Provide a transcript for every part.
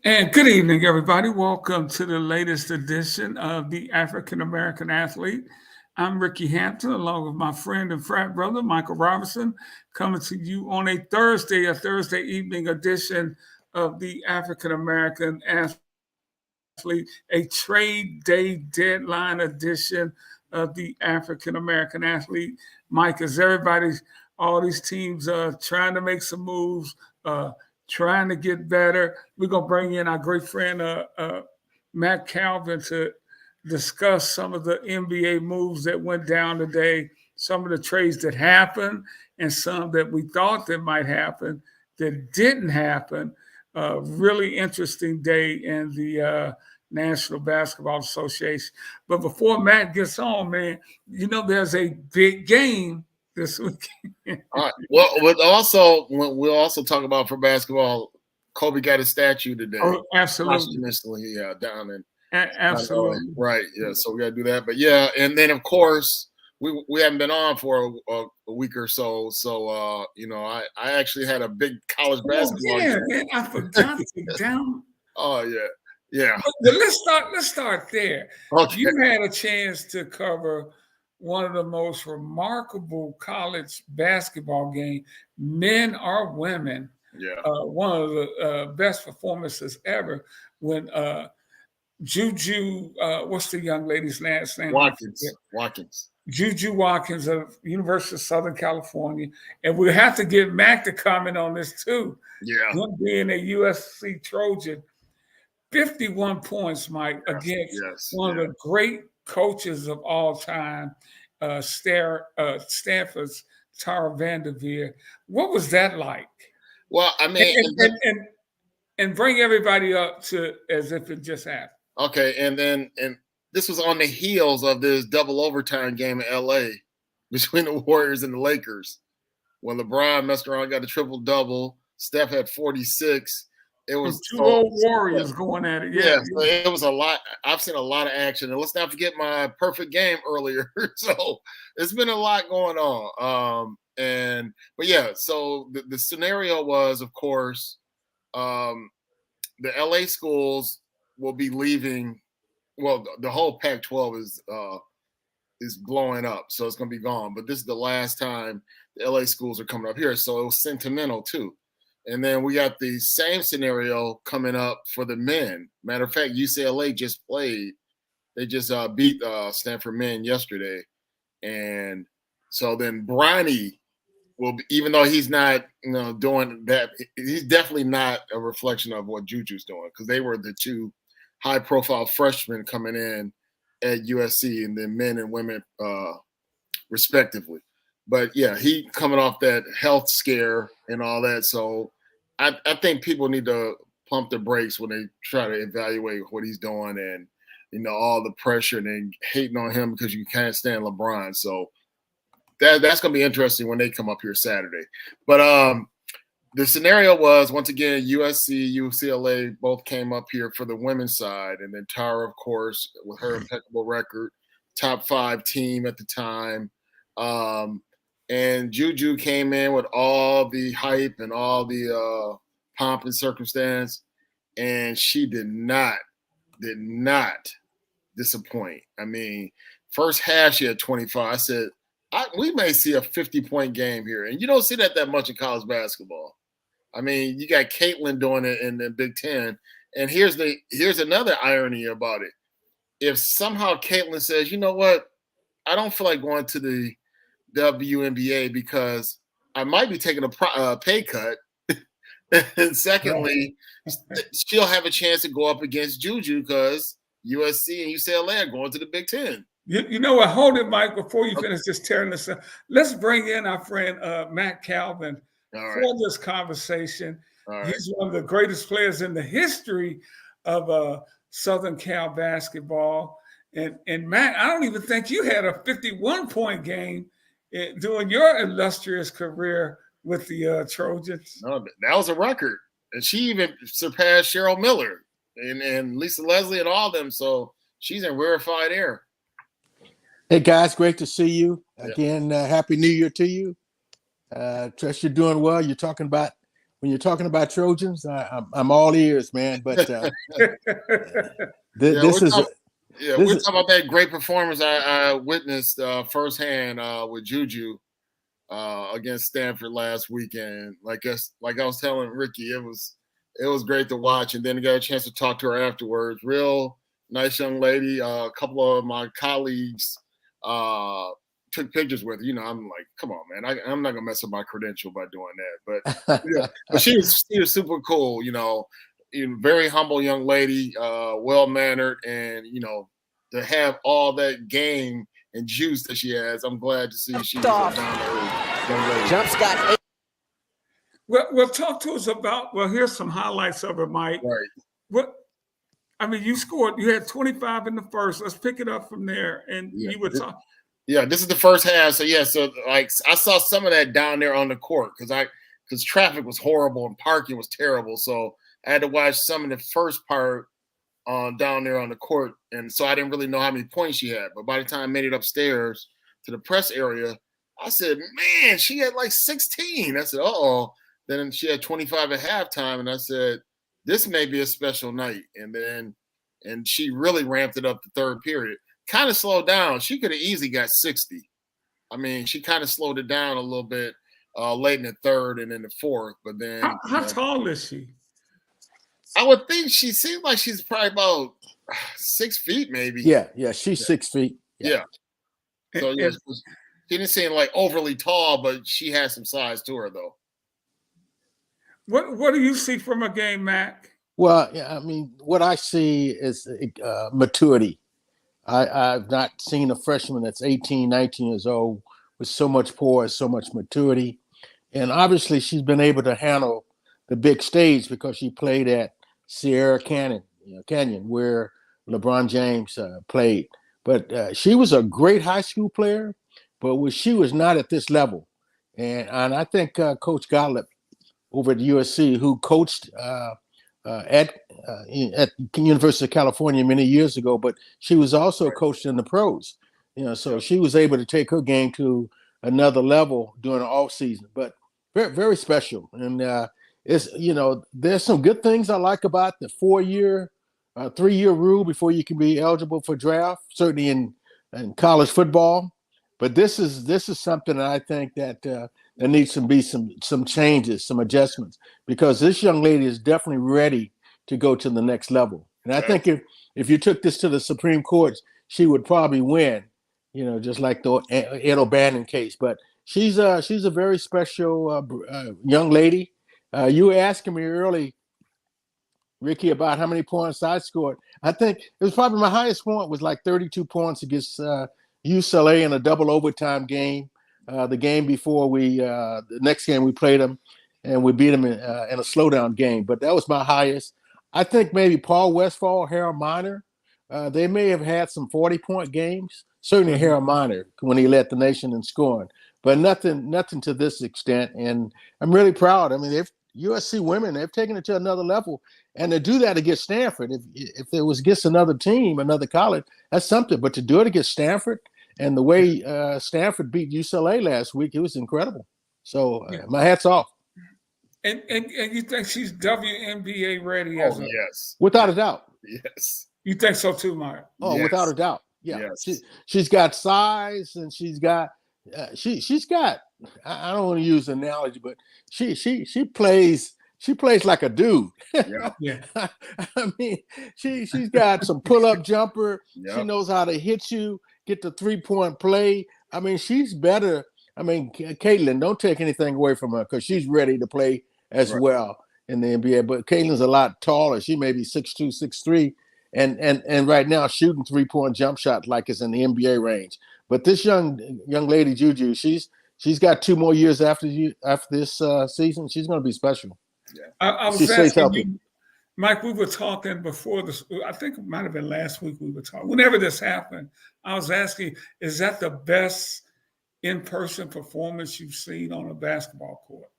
And good evening, everybody. Welcome to the latest edition of the African American Athlete. I'm Rickey Hampton, along with my friend and frat brother, Michael Roberson, coming to you on a Thursday evening edition of the African American Athlete, a trade day deadline edition of the African American Athlete. Mike, as everybody's, all these teams trying to make some moves, uh, trying to get better. We're gonna bring in our great friend Matt Calvin to discuss some of the NBA moves that went down today, some of the trades that happened, and some that we thought that might happen that didn't happen. Really interesting day in the National Basketball Association. But before Matt gets on, man, there's a big game this weekend. All right. Well, we'll also talk about for basketball. Kobe got a statue today. Oh, absolutely. Yeah, down in Absolutely. right. Yeah, so we got to do that. But yeah, and then of course we haven't been on for a week or so. So I actually had a big college basketball. Yeah, man, I forgot to down. Oh yeah. But let's start there. Okay. You had a chance to cover one of the most remarkable college basketball games, men or women. Yeah. One of the best performances ever when Juju, what's the young lady's last name? Watkins. Juju Watkins of University of Southern California. And we have to get Mac to comment on this too. Yeah. Him being a USC Trojan, 51 points, Mike, against one of the great coaches of all time, Stanford's Tara Vanderveer. What was that like? Well, I mean, and bring everybody up to as if it just happened. Okay, and this was on the heels of this double overtime game in LA between the Warriors and the Lakers. When LeBron messed around, got a triple double. Steph had 46. It was two old Warriors going at it. Yeah, so it was a lot. I've seen a lot of action, and let's not forget my perfect game earlier. So it's been a lot going on. But yeah, so the scenario was, of course, the LA schools will be leaving. Well, the whole Pac-12 is blowing up, so it's going to be gone. But this is the last time the LA schools are coming up here, so it was sentimental too. And then we got the same scenario coming up for the men. Matter of fact, UCLA just played. They just beat Stanford men yesterday. And so then Bronny will be, even though he's not doing that, he's definitely not a reflection of what Juju's doing, because they were the two high-profile freshmen coming in at USC, and then men and women respectively. But, yeah, he coming off that health scare and all that. So I think people need to pump the brakes when they try to evaluate what he's doing and, all the pressure and then hating on him because you can't stand LeBron. So that's going to be interesting when they come up here Saturday. But the scenario was, once again, USC, UCLA both came up here for the women's side. And then Tara, of course, with her impeccable record, top 5 team at the time. And Juju came in with all the hype and all the pomp and circumstance, and she did not disappoint. I mean, first half she had 25. I said, we may see a 50-point game here, and you don't see that much in college basketball. I mean, you got Caitlin doing it in the Big Ten, and here's another irony about it. If somehow Caitlin says, you know what, I don't feel like going to the WNBA because I might be taking a pay cut. And secondly, she'll have a chance to go up against Juju because USC and UCLA are going to the Big Ten. You know what? Hold it, Mike, before you finish just tearing this up. Let's bring in our friend Matt Calvin for this conversation. He's one of the greatest players in the history of Southern Cal basketball. And Matt, I don't even think you had a 51-point game during your illustrious career with the Trojans. No, that was a record. And she even surpassed Cheryl Miller and Lisa Leslie and all of them. So she's in rarefied air. Hey, guys, great to see you. Again, Happy New Year to you. Trust you're doing well. You're talking about when you're talking about Trojans, I'm all ears, man. But this is. Yeah, we're talking about that great performance I witnessed firsthand with Juju against Stanford last weekend. Like I was telling Ricky, it was great to watch, and then I got a chance to talk to her afterwards. Real nice young lady. A couple of my colleagues took pictures with her. I'm like, come on, man, I'm not gonna mess up my credential by doing that. But but she was super cool. Very humble young lady, well mannered, and to have all that game and juice that she has, I'm glad to see she's down there. Young lady. Jump's got 8. Well, talk to us about. Well, here's some highlights of it, Mike. Right. You scored. You had 25 in the first. Let's pick it up from there. And you were talking. Yeah, this is the first half. So like I saw some of that down there on the court because traffic was horrible and parking was terrible. So I had to watch some of the first part down there on the court, and so I didn't really know how many points she had. But by the time I made it upstairs to the press area, I said, "Man, she had like 16." I said, "Uh-oh." Then she had 25 at halftime, and I said, "This may be a special night." And she really ramped it up the third period. Kind of slowed down. She could have easily got 60. I mean, she kind of slowed it down a little bit late in the third and in the fourth. But then, how tall is she? I would think she seems like she's probably about 6 feet, maybe. Yeah, she's 6 feet. Yeah. So she didn't seem like overly tall, but she has some size to her, though. What do you see from a game, Mac? Well, I mean, what I see is maturity. I've not seen a freshman that's 18, 19 years old with so much poise, so much maturity. And obviously she's been able to handle the big stage because she played at Sierra Canyon, where LeBron James played. But she was a great high school player, but she was not at this level. And I think Coach Gottlieb over at USC, who coached at University of California many years ago, but she was also coached in the pros. So she was able to take her game to another level during the off season. But very, very special. And it's there's some good things I like about the 4-year, 3-year rule before you can be eligible for draft. Certainly in college football. But this is something that I think that there needs to be some changes, some adjustments, because this young lady is definitely ready to go to the next level. And I think if you took this to the Supreme Court, she would probably win, just like the Ed O'Bannon case. But she's a very special young lady. You were asking me early, Ricky, about how many points I scored. I think it was probably my highest point was like 32 points against UCLA in a double overtime game. The game before the next game we played them, and we beat them in a slowdown game. But that was my highest. I think maybe Paul Westphal, Harold Miner, they may have had some 40-point games. Certainly Harold Miner when he led the nation in scoring, but nothing to this extent. And I'm really proud. I mean, USC women, they've taken it to another level, and to do that against Stanford, if it was against another team, another college, that's something. But to do it against Stanford, and the way Stanford beat UCLA last week, it was incredible. So my hat's off. And you think she's WNBA ready? Yes, without a doubt. Yes, you think so too, Mark? Oh, yes. Without a doubt. Yeah, yes. She's got size, and she's got she's got. I don't want to use an analogy, but she plays like a dude. Yeah. I mean, she's got some pull-up jumper. Yep. She knows how to hit you, get the 3-point play. I mean, she's better. I mean, Caitlin, don't take anything away from her because she's ready to play as well in the NBA. But Caitlin's a lot taller. She may be 6'2", 6'3", and right now shooting 3-point jump shots like it's in the NBA range. But this young lady, Juju, she's got 2 more years after this season. She's going to be special. Yeah. I was asking you, Mike, we were talking before this. I think it might have been last week we were talking. Whenever this happened, I was asking, is that the best in-person performance you've seen on a basketball court?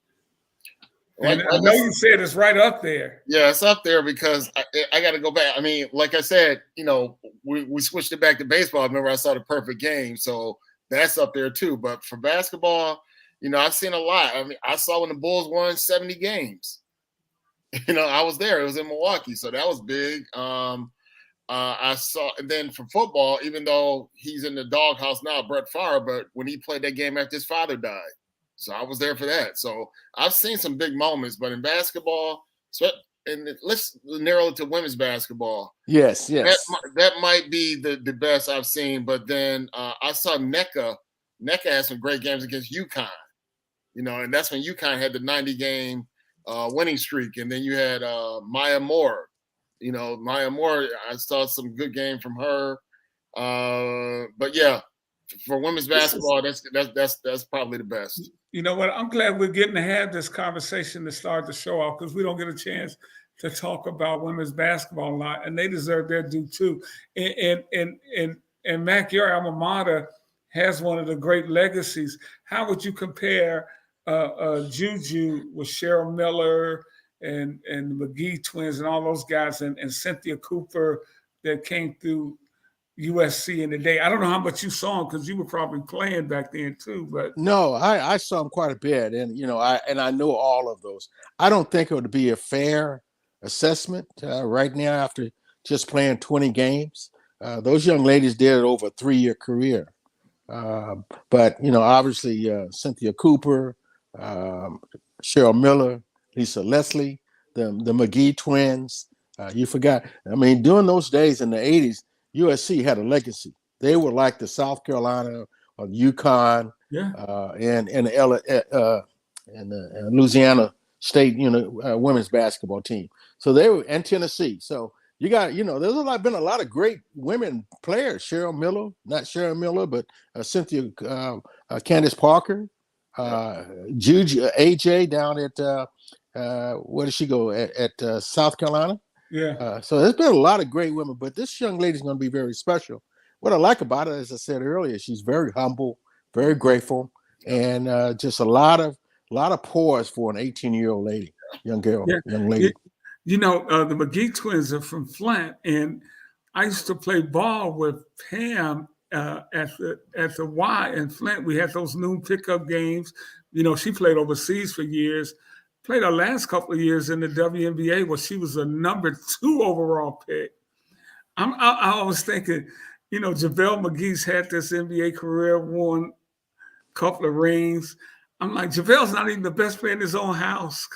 And I know you said it's right up there. Yeah, it's up there because I got to go back. I mean, like I said, we switched it back to baseball. I remember I saw the perfect game, so that's up there too. But for basketball, I've seen a lot. I mean, I saw when the Bulls won 70 games. I was there. It was in Milwaukee, so that was big. I saw, and then for football, even though he's in the doghouse now, Brett Favre, but when he played that game after his father died, so I was there for that. So I've seen some big moments, but in basketball, and let's narrow it to women's basketball. Yes. That might be the best I've seen. But then I saw NECA. NECA had some great games against UConn, and that's when UConn had the 90-game winning streak, and then you had Maya Moore. Maya Moore, I saw some good game from her. But yeah, for women's basketball, that's probably the best. You know what? I'm glad we're getting to have this conversation to start the show off, because we don't get a chance to talk about women's basketball a lot, and they deserve their due too. And Mac, your alma mater has one of the great legacies. How would you compare Juju with Cheryl Miller and the McGee twins and all those guys and Cynthia Cooper that came through USC in the day? I don't know how much you saw them, because you were probably playing back then too. But no, I saw them quite a bit, and I know all of those. I don't think it would be a fair assessment right now after just playing 20 games. Those young ladies did it over a 3-year career. But obviously Cynthia Cooper, Cheryl Miller, Lisa Leslie, the McGee twins. You forgot. I mean, during those days in the 80s, USC had a legacy. They were like the South Carolina or UConn, and the Louisiana State, women's basketball team. So they were in Tennessee. So you got, there's been a lot of great women players. Cheryl Miller, not Cheryl Miller, but Cynthia, Candace Parker, Juju, AJ down at where did she go at South Carolina? Yeah. So there's been a lot of great women, but this young lady's going to be very special. What I like about her, as I said earlier, she's very humble, very grateful, and just a lot of pause for an 18-year-old lady, young lady. The McGee twins are from Flint, and I used to play ball with Pam at the Y in Flint. We had those noon pickup games. She played overseas for years. Played her last couple of years in the WNBA, where she was a number 2 overall pick. I was thinking, JaVale McGee's had this NBA career, won a couple of rings. I'm like, JaVale's not even the best player in his own house.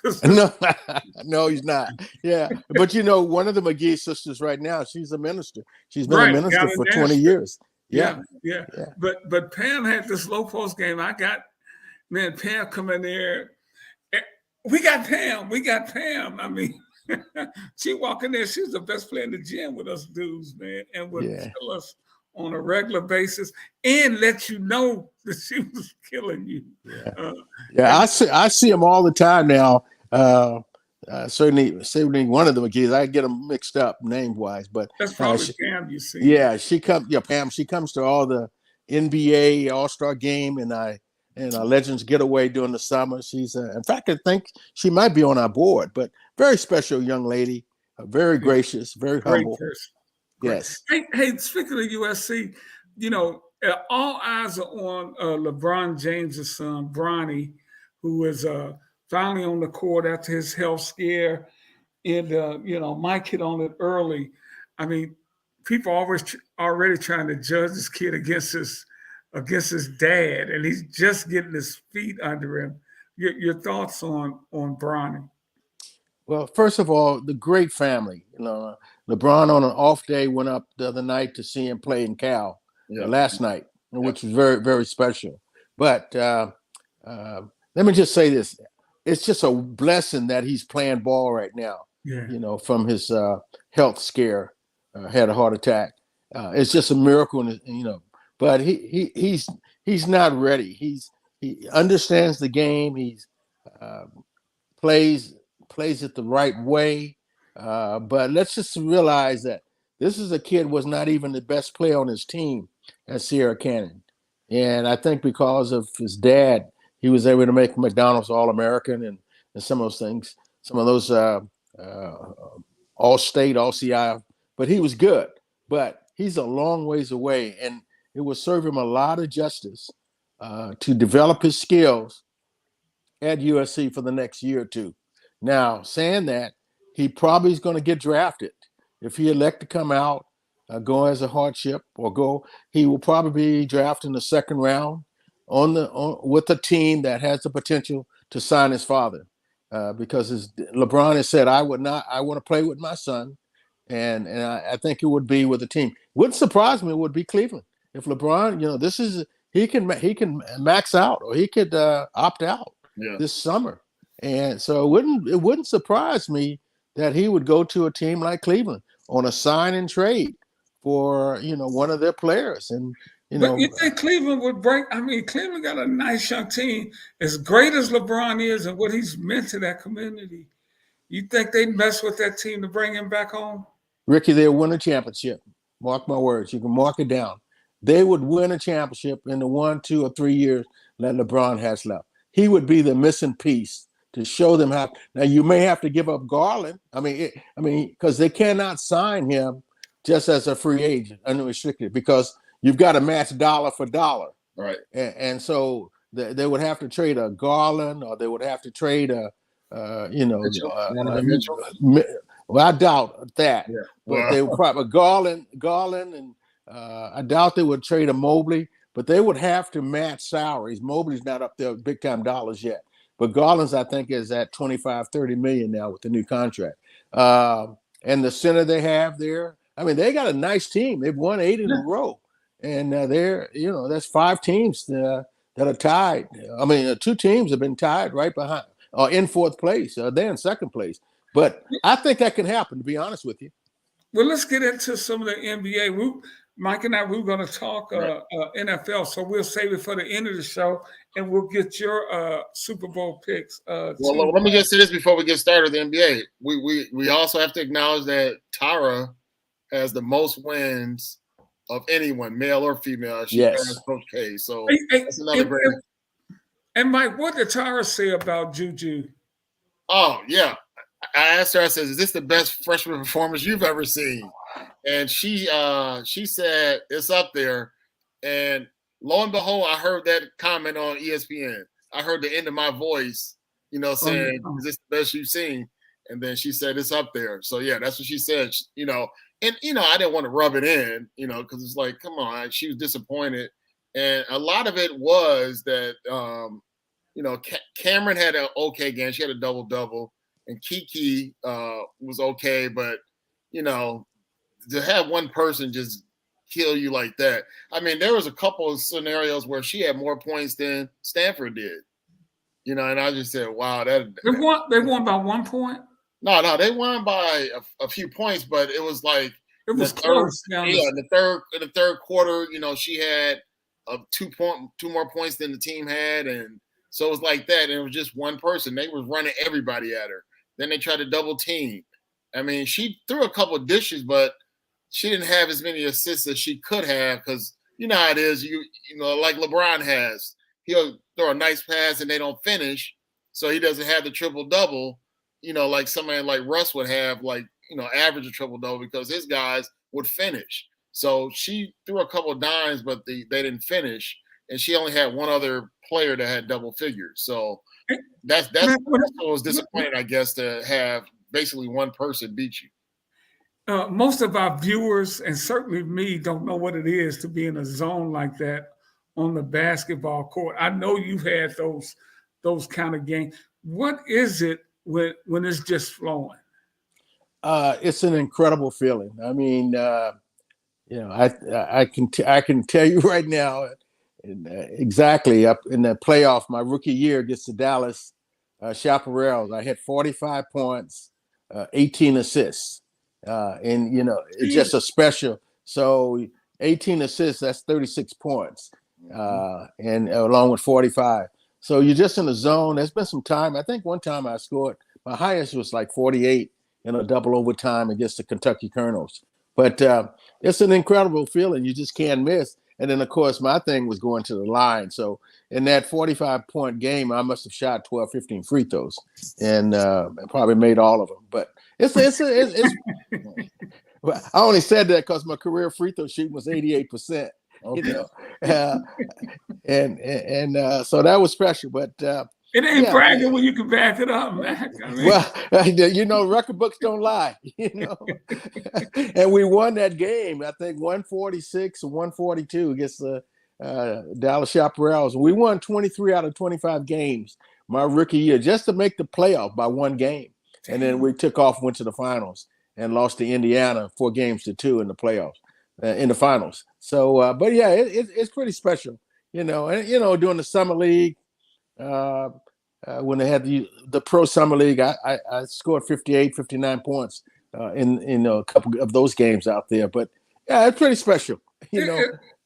No, he's not. Yeah. But one of the McGee sisters right now, she's a minister. She's been a minister for 20 years. Yeah. But Pam had this low post game. Pam come in there. We got Pam. I mean, she walk in there, she's the best player in the gym with us dudes, man, and would kill us on a regular basis and let you know that she was killing you. I see them all the time now. Certainly one of the McGee's. I get them mixed up name wise, but that's probably Pam. You see, Pam. She comes to all the NBA All-Star game and Legends Getaway during the summer. She's in fact, I think she might be on our board, but very special young lady, very gracious, very humble. Yes. Hey, speaking of USC, all eyes are on LeBron James' son, Bronny, who is finally on the court after his health scare. And, Mike hit on it early. I mean, people already trying to judge this kid against his dad, and he's just getting his feet under him. Your thoughts on Bronny? Well, first of all, the great family. LeBron on an off day went up the other night to see him play in Cal last night, which was very, very special. But let me just say this. It's just a blessing that he's playing ball right now, from his health scare, had a heart attack. It's just a miracle, but he's not ready. He understands the game. He's plays it the right way. But let's just realize that this is a kid was not even the best player on his team at Sierra Canyon. And I think because of his dad, he was able to make McDonald's All-American and some of those things, some of those All-State, All-CI. But he was good. But he's a long ways away. And it will serve him a lot of justice to develop his skills at USC for the next year or two. Now, saying that, he probably is going to get drafted. If he elect to come out, go as a hardship or go, he will probably be drafted in the second round with a team that has the potential to sign his father. Because LeBron has said, I want to play with my son. And I think it would be with a team. Wouldn't surprise me, it would be Cleveland. If LeBron, he can max out or he could opt out this summer. And so it wouldn't surprise me that he would go to a team like Cleveland on a sign and trade for one of their players. And but you think Cleveland would break? I mean, Cleveland got a nice young team. As great as LeBron is and what he's meant to that community, you think they'd mess with that team to bring him back home? Ricky, they'll win a championship. Mark my words. You can mark it down. They would win a championship in the 1, 2, or 3 years that LeBron has left. He would be the missing piece to show them how. Now, you may have to give up Garland. I mean, because they cannot sign him just as a free agent, unrestricted, because you've got to match dollar for dollar. Right. And so they would have to trade a Garland, or they would have to trade Mitchell. Well, I doubt that. Yeah. But they would probably Garland, and I doubt they would trade a Mobley, but they would have to match salaries. Mobley's not up there with big time dollars yet, but Garland's, I think, is at 25-30 million now with the new contract. And the center they have there, I mean, they got a nice team. They've won 8 in a row, and that's 5 teams that are tied. I mean, 2 teams have been tied right behind or in 4th place. They're in 2nd place. But I think that can happen, to be honest with you. Well, let's get into some of the NBA. Mike and I, we're going to talk NFL, so we'll save it for the end of the show, and we'll get your Super Bowl picks. Well, let me just say this before we get started with the NBA. We also have to acknowledge that Tara has the most wins of anyone, male or female. She has Coach K, so that's another great. And Mike, what did Tara say about Juju? Oh, yeah. I asked her, I said, is this the best freshman performance you've ever seen? And she said it's up there. And lo and behold, I heard that comment on ESPN. I heard the end of my voice, saying, is this the best you've seen? And then she said it's up there. So, yeah, that's what she said, And, I didn't want to rub it in, because it's like, come on. She was disappointed. And a lot of it was that, Cameron had an okay game. She had a double-double. And Kiki was okay, but, to have one person just kill you like that. I mean, there was a couple of scenarios where she had more points than Stanford did, and I just said, wow. They won by 1 point? No, they won by a few points, but it was like it was close. In the third quarter, she had 2 more points than the team had, and so it was like that. And it was just one person. They was running everybody at her. Then they tried to double team. I mean, she threw a couple of dishes, but she didn't have as many assists as she could have because you know how it is. Like LeBron has. He'll throw a nice pass and they don't finish, so he doesn't have the triple-double, like somebody like Russ would have, average a triple-double because his guys would finish. So she threw a couple of dimes, but they didn't finish, and she only had one other player that had double figures. So that's what was disappointing, I guess, to have basically one person beat you. Most of our viewers, and certainly me, don't know what it is to be in a zone like that on the basketball court. I know you've had those kind of games. What is it when it's just flowing? It's an incredible feeling. I mean, I can tell you right now, exactly up in the playoff, my rookie year against the Dallas Chaparrals, I had 45 points, 18 assists, and it's just a special. So 18 assists, that's 36 points, and along with 45. So you're just in the zone. There's been some time. I think one time I scored, my highest was like 48 in a double overtime against the Kentucky Colonels. But it's an incredible feeling. You just can't miss. And then, of course, my thing was going to the line. So in that 45-point game, I must have shot 12, 15 free throws and probably made all of them. But it's I only said that because my career free throw shooting was 88%. Okay. And so that was special. But It ain't bragging when you can back it up, Mac. I mean, well, record books don't lie, And we won that game, I think 146 or 142 against the Dallas Chaparrals. We won 23 out of 25 games my rookie year just to make the playoff by one game. Damn. And then we took off, went to the finals, and lost to Indiana 4-2 in the playoffs, in the finals. So, but yeah, it's pretty special, And during the summer league, when they had the pro summer league, I scored 58, 59 points in a couple of those games out there. But yeah, it's pretty special.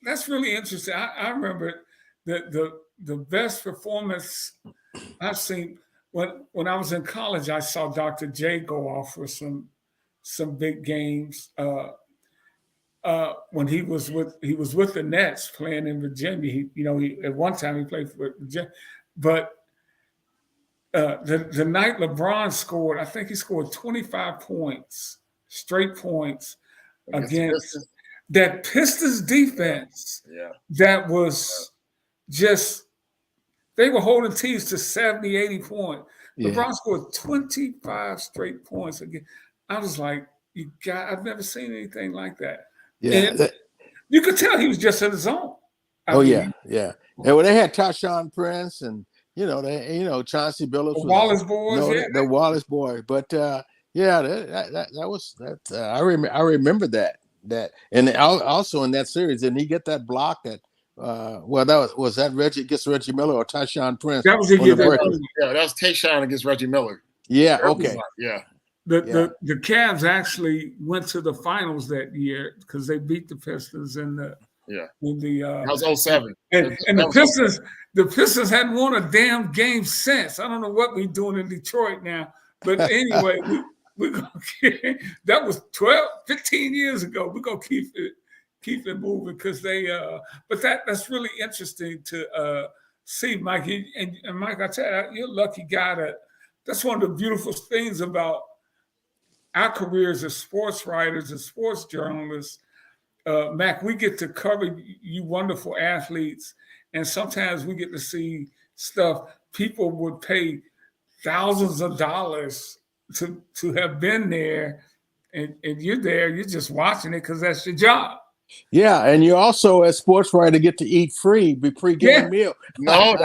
That's really interesting. I remember the best performance I've seen when I was in college. I saw Dr. J go off for some big games. When he was with the Nets playing in Virginia. He at one time he played for Virginia, but the night LeBron scored, I think he scored 25 points, straight points against that Pistons defense. Yeah, that was just, they were holding teams to 70, 80 points. Yeah. LeBron scored 25 straight points again. I was like, I've never seen anything like that. Yeah, and you could tell he was just in the zone. I mean, yeah. And when they had Tashawn Prince and Chauncey Billups, the Wallace boys, the Wallace boy. But that was that. I remember that, and also in that series, didn't he get that block that? Was that Reggie against Reggie Miller or Tashawn Prince? That was a year. That was Tayshaun against Reggie Miller. Yeah. Okay. Yeah. The Cavs actually went to the finals that year because they beat the Pistons in the. Yeah. That was 07. And the Pistons hadn't won a damn game since. I don't know what we're doing in Detroit now. But anyway, we're gonna that was 15 years ago. We're gonna keep it moving because they but that's really interesting to see, Mike. And Mike, I tell you, you're a lucky guy that's one of the beautiful things about our careers as sports writers and sports journalists. Mac, we get to cover you wonderful athletes, and sometimes we get to see stuff people would pay thousands of dollars to have been there, and you're there, you're just watching it because that's your job. Yeah, and you also, as sports writer, get to eat free pre-game meal. No, I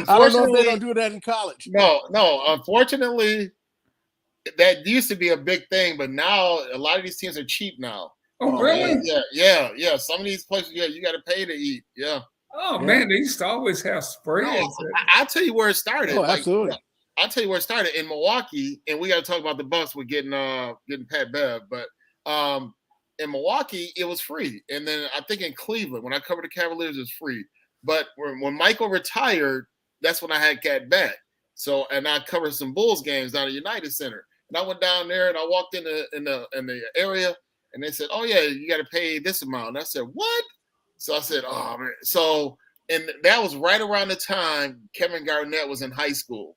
don't know if they don't do that in college. No. Unfortunately, that used to be a big thing, but now a lot of these teams are cheap now. Oh, really? Yeah. Some of these places, you got to pay to eat. Yeah. Oh, man, they used to always have spreads. No, I'll tell you where it started. Oh, absolutely. I'll tell you where it started in Milwaukee, and we got to talk about the Bucks with getting Pat Bev, but in Milwaukee it was free, and then I think in Cleveland when I covered the Cavaliers it was free. But when Michael retired, that's when I had Cat back. So and I covered some Bulls games down at United Center, and I went down there and I walked in the area. And they said, "Oh yeah, you got to pay this amount." And I said, "What?" So I said, "Oh man." So and that was right around the time Kevin Garnett was in high school,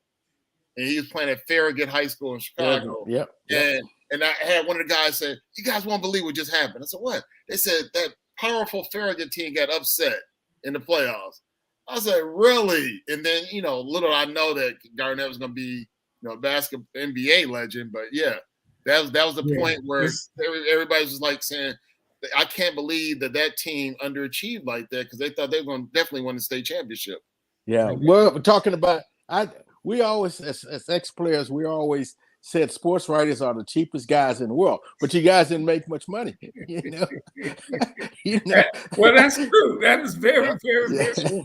and he was playing at Farragut High School in Chicago. Yep. And I had one of the guys say, "You guys won't believe what just happened." I said, "What?" They said that powerful Farragut team got upset in the playoffs. I said, "Really?" And then little I know that Garnett was going to be basketball NBA legend, but yeah. That was the point where everybody was like saying, I can't believe that team underachieved like that because they thought they were going to definitely win the state championship. Yeah. Well, we're talking about we always, as ex-players, we always said sports writers are the cheapest guys in the world, but you guys didn't make much money. Well, that's true. That is very, very, very true.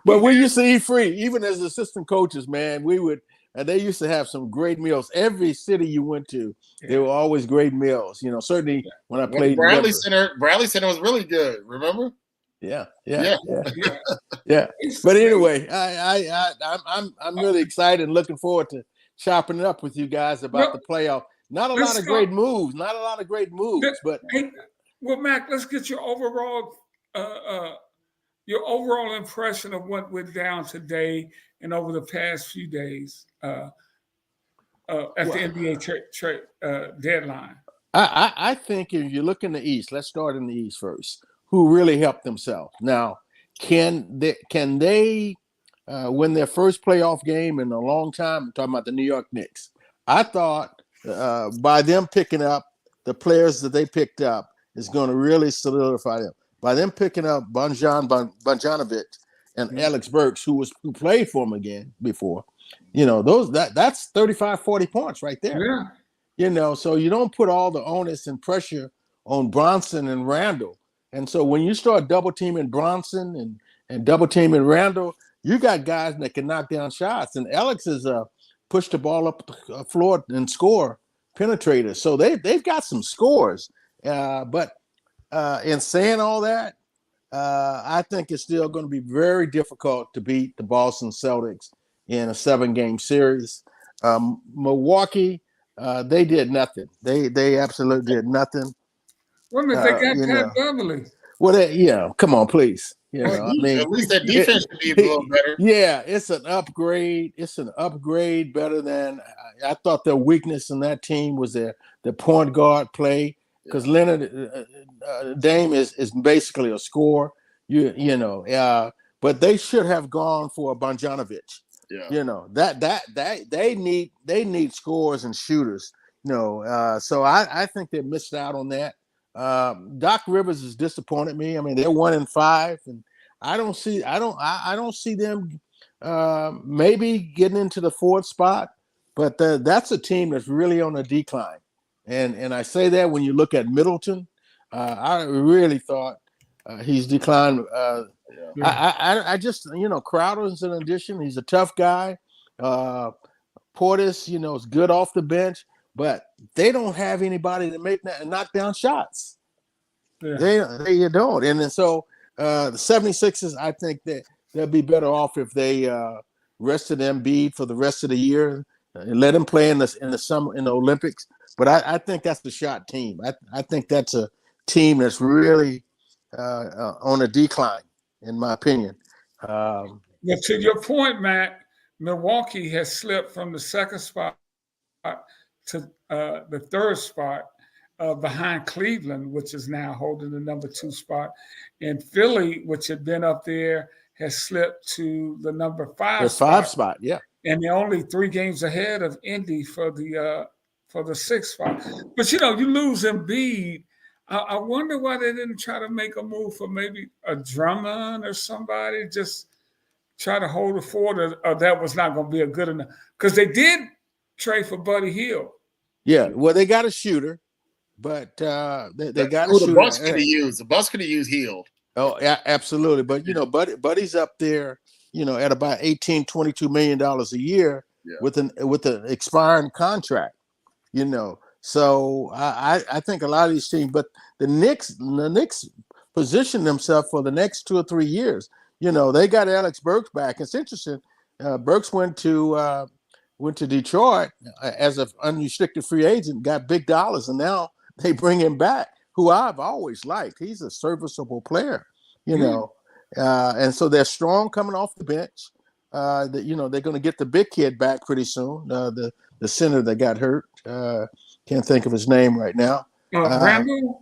But we used to eat free, even as assistant coaches, man. We would. And they used to have some great meals. Every city you went to, there were always great meals. Certainly when I played Bradley Center was really good. Remember? Yeah. But anyway, I'm really excited and looking forward to chopping it up with you guys about the playoff. Not a lot of great moves. But well, Mac, let's get your overall impression of what went down today and over the past few days at the NBA deadline. I think if you look in the East, let's start in the East first. Who really helped themselves? Now, can they win their first playoff game in a long time. I'm talking about the New York Knicks. I thought by them picking up the players that they picked up is going to really solidify them. By them picking up Bogdanovic and Alex Burks, who played for him again before, that's 35, 40 points right there. Yeah. So you don't put all the onus and pressure on Bronson and Randall. And so when you start double teaming Bronson and double teaming Randall, you got guys that can knock down shots. And Alex is push the ball up the floor and score penetrator. So they've got some scores. But in saying all that, I think it's still going to be very difficult to beat the Boston Celtics in a 7-game series. Milwaukee, they did nothing. They absolutely did nothing. Well, if they got Pat Beverly. Well, come on, please. At least that defense should be a little better. Yeah, it's an upgrade. It's an upgrade better than I thought. Their weakness in that team was their point guard play, because Leonard Dame is basically a scorer. But they should have gone for a Bogdanovic. That they need scorers and shooters. So I think they missed out on that. Doc Rivers has disappointed me. I mean, they're 1-5, and I don't see them maybe getting into the 4th spot, but that's a team that's really on a decline. And I say that when you look at Middleton, I really thought he's declined. I just Crowder's an addition. He's a tough guy. Portis, is good off the bench. But they don't have anybody to knock down shots. Yeah. They don't. And then so the 76ers, I think that they'll be better off if they rested Embiid for the rest of the year and let him play in the summer in the Olympics. But I think that's the shot team. I think that's a team that's really on a decline, in my opinion. To your point, Matt, Milwaukee has slipped from the 2nd spot to the 3rd spot behind Cleveland, which is now holding the number 2 spot. And Philly, which had been up there, has slipped to the number 5 spot. Yeah. And they're only 3 games ahead of Indy for the 6th spot. But, you lose Embiid. I wonder why they didn't try to make a move for maybe a Drummond or somebody, just try to hold the fort, or that was not going to be a good enough. Because they did trade for Buddy Hield. Yeah, well, they got a shooter, but they got a shooter. The Bucks could have used Hield. Oh, yeah, absolutely. But Buddy's up there, at about $18-22 million a year with an expiring contract. So I think a lot of these teams, but the Knicks position themselves for the next 2 or 3 years. They got Alex Burks back. It's interesting. Burks went to Detroit as an unrestricted free agent, got big dollars, and now they bring him back, who I've always liked. He's a serviceable player, and so they're strong coming off the bench. They're going to get the big kid back pretty soon. The center that got hurt, can't think of his name right now. Randall?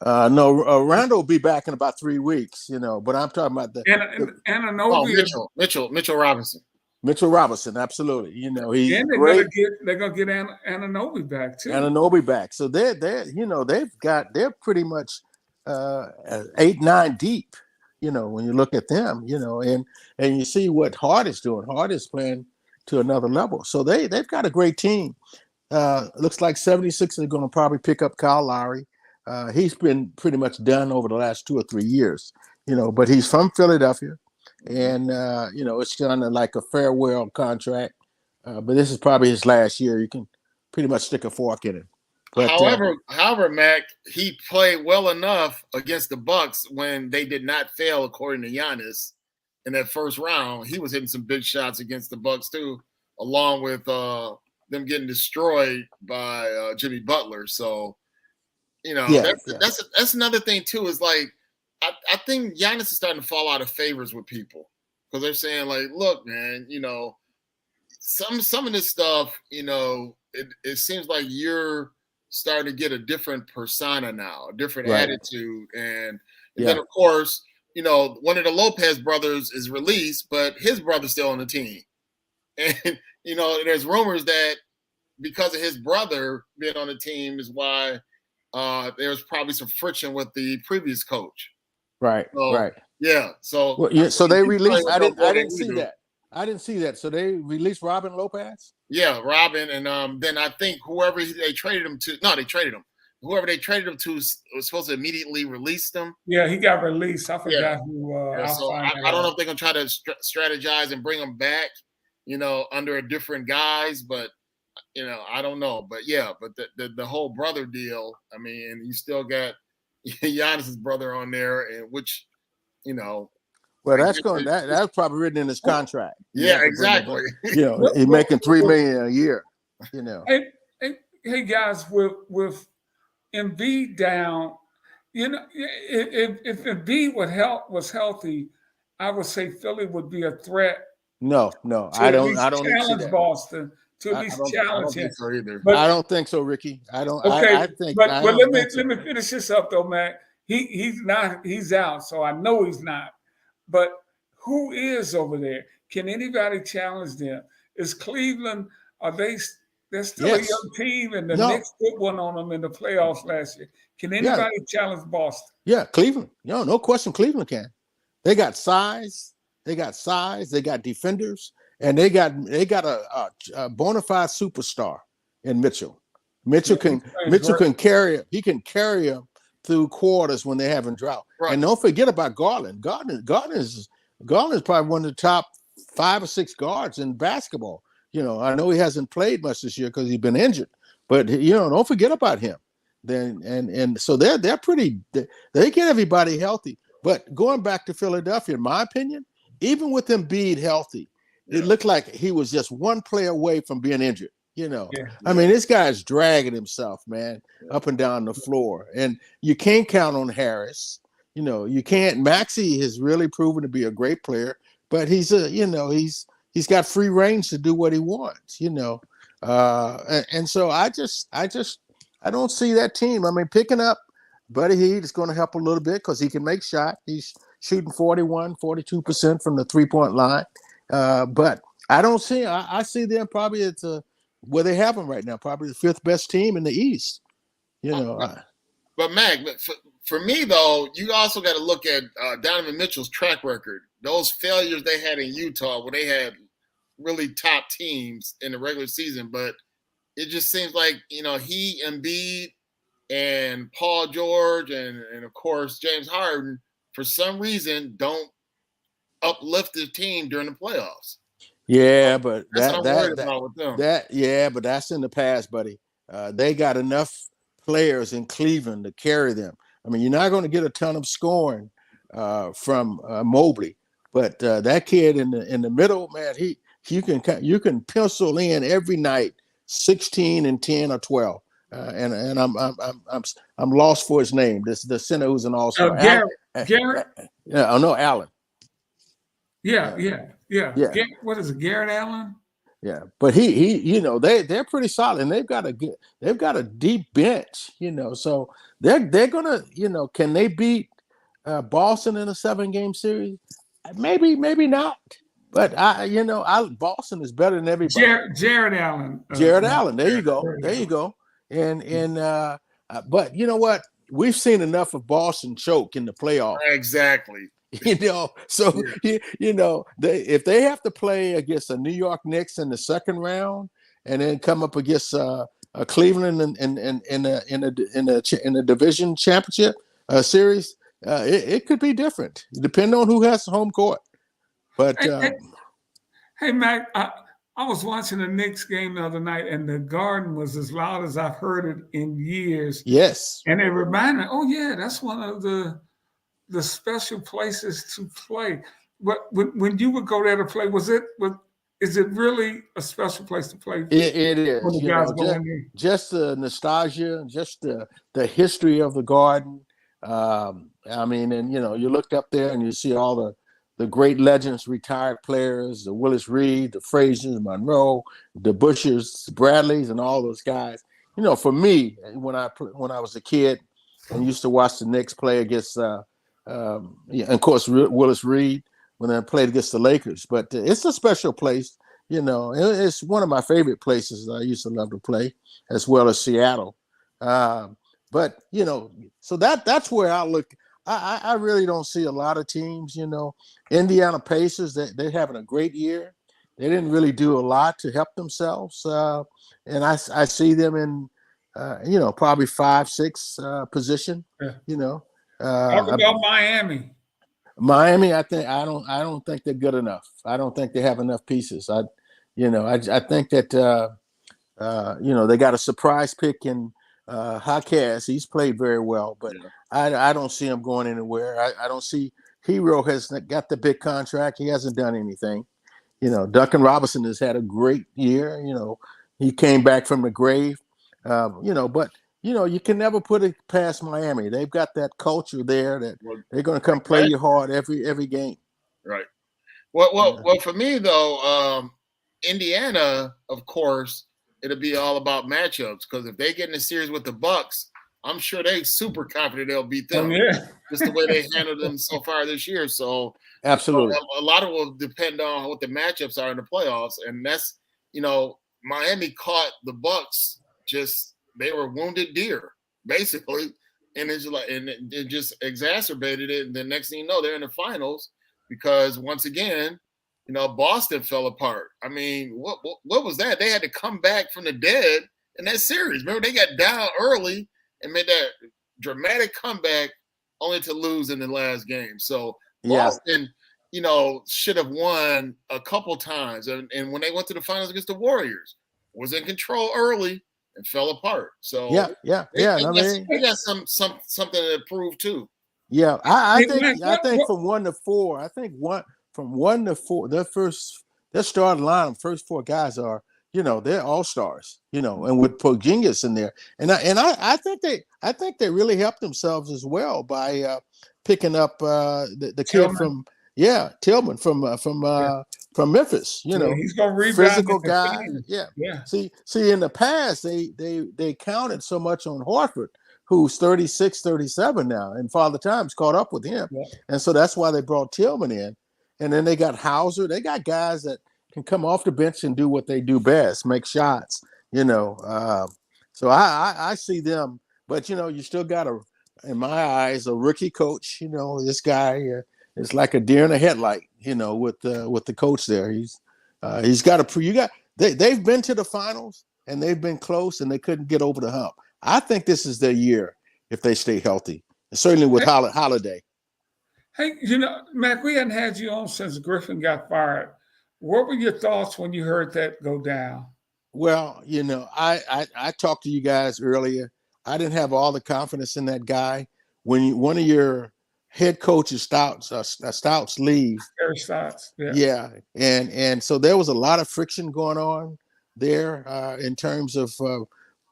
No, Randall will be back in about 3 weeks. But I'm talking about Mitchell Robinson. Mitchell Roberson, absolutely. He's and great. They're gonna get Anunoby back too. Anunoby back, so they're pretty much 8-9 deep. When you look at them, and you see what Hart is doing. Hart is playing to another level, so they've got a great team. Looks like 76 are going to probably pick up Kyle Lowry. He's been pretty much done over the last 2 or 3 years, but he's from Philadelphia. And, it's kind of like a farewell contract. But this is probably his last year. You can pretty much stick a fork in it. But, however, Mac, he played well enough against the Bucks when they did not fail, according to Giannis, in that first round. He was hitting some big shots against the Bucks too, along with them getting destroyed by Jimmy Butler. So, that's another thing too, is like, I think Giannis is starting to fall out of favors with people, because they're saying, like, look, man, some of this stuff, it seems like you're starting to get a different persona now, a different attitude. And then, of course, one of the Lopez brothers is released, but his brother's still on the team. And, there's rumors that because of his brother being on the team is why there's probably some friction with the previous coach. Right. Right. Yeah. So, so they released. I didn't see that. I didn't see that. So they released Robin Lopez. Yeah, Robin, and then I think whoever they traded him to. No, they traded him. Whoever they traded him to was supposed to immediately release them. Yeah, he got released. I forgot who. So I don't know if they're gonna try to strategize and bring him back, under a different guise, but I don't know. But the whole brother deal. I mean, you still got Giannis's brother on there, and which, Well, that's probably written in his contract. Yeah, exactly. He's making $3 million a year. Hey guys, with Embiid down, if Embiid was healthy, I would say Philly would be a threat. No, I don't challenge Boston to at least challenge him. So either. But I don't think so, Ricky. I don't. Okay, I think. But let me finish this up though, Matt. He's not. He's out, so I know he's not. But who is over there? Can anybody challenge them? Is Cleveland? Are they? They're still a young team, and the Knicks put one on them in the playoffs last year. Can anybody challenge Boston? Yeah, Cleveland. No question. Cleveland can. They got size. They got defenders, and they got a bona fide superstar in Mitchell. Mitchell can carry. He can carry them through quarters when they're having drought. Right. And don't forget about Garland. Garland is probably one of the top 5 or 6 guards in basketball. I know he hasn't played much this year because he's been injured, but don't forget about him. Then and so they're pretty. They get everybody healthy. But going back to Philadelphia, in my opinion, even with Embiid healthy, it looked like he was just one play away from being injured. I mean, this guy's dragging himself, man, up and down the floor, and you can't count on Harris. You can't. Maxey has really proven to be a great player, but he's got free range to do what he wants. And so I don't see that team. I mean, picking up Buddy Hield is going to help a little bit because he can make shots. He's shooting 42% from the 3-point line. But I don't see. I see them probably at where they have them right now, probably the 5th best team in the East. But Mac, for me though, you also got to look at Donovan Mitchell's track record. Those failures they had in Utah, where they had really top teams in the regular season, but it just seems like he, Embiid, and Paul George, and of course James Harden, for some reason, don't uplift the team during the playoffs. Yeah, but that's what I'm worried about with them. But that's in the past, buddy. They got enough players in Cleveland to carry them. I mean, you're not going to get a ton of scoring from Mobley, but that kid in the middle, man, you can pencil in every night 16 and 10 or 12. And I'm lost for his name. The center who's an all-star. Garrett. Allen. Yeah. What is it, Garrett Allen? Yeah, but they're pretty solid, and they've got a deep bench. So they're gonna can they beat Boston in a 7-game series? Maybe not. But Boston is better than everybody. Jared Allen. Jared Allen. There you go. And but you know what? We've seen enough of Boston choke in the playoffs. Exactly. So if they have to play against the New York Knicks in the second round, and then come up against Cleveland in a division championship series, it could be different, depending on who has the home court. But hey, Mac, I was watching the Knicks game the other night, and the Garden was as loud as I've heard it in years. Yes, and it reminded me, that's one of the special places to play. When you would go there to play, is it really a special place to play? It is. Just the nostalgia, just the history of the Garden. I mean, and you looked up there and you see all the great legends, retired players, the Willis Reed, the Frazier's, Monroe, the Bushers, Bradleys, and all those guys. For me, when I was a kid and used to watch the Knicks play against Yeah, and of course Willis Reed when I played against the Lakers. But it's a special place. It's one of my favorite places I used to love to play, as well as Seattle. But so that's where I look. I really don't see a lot of teams. Indiana Pacers, they're having a great year. They didn't really do a lot to help themselves, and I see them in probably 5-6 position. Yeah. Talk about Miami. Miami, I don't think they're good enough. I don't think they have enough pieces. I think that they got a surprise pick in Jaquez. He's played very well, but I don't see him going anywhere. I don't see Hero has got the big contract. He hasn't done anything. Duncan Robinson has had a great year. He came back from the grave. But you can never put it past Miami. They've got that culture there that they're going to come play you hard every game. Right. Well, for me though, Indiana, of course, it'll be all about matchups because if they get in a series with the Bucks, I'm sure they're super confident they'll beat them. Just the way they handled them so far this year. So absolutely, a lot of it will depend on what the matchups are in the playoffs, and that's Miami caught the Bucks they were wounded deer basically, and it just exacerbated it. And the next thing you know, they're in the finals because once again, Boston fell apart. I mean, what was that? They had to come back from the dead in that series. Remember, they got down early and made that dramatic comeback only to lose in the last game. So Boston, should have won a couple times. And when they went to the finals against the Warriors, was in control early and fell apart. So they got something to prove too. Yeah, I think from 1 to 4, from 1 to 4, their starting line, first 4 guys are, they're all stars, and with Porzingis in there, and I think they really helped themselves as well by picking up the kid from Tillman from Memphis. He's gonna rebound. Physical guy. Yeah. See, in the past they counted so much on Horford, who's 36, 37 now, and Father Time's caught up with him, and so that's why they brought Tillman in. And then they got Hauser. They got guys that can come off the bench and do what they do best, make shots, So I see them. But, you still got, in my eyes, a rookie coach. This guy is like a deer in a headlight, with the coach there. He's got they've been to the finals, and they've been close, and they couldn't get over the hump. I think this is their year if they stay healthy, certainly with Holiday. Hey, Mac, we hadn't had you on since Griffin got fired. What were your thoughts when you heard that go down? Well, I talked to you guys earlier. I didn't have all the confidence in that guy. When one of your head coaches, Stouts leave. Terry Stouts, yeah. And so there was a lot of friction going on there in terms of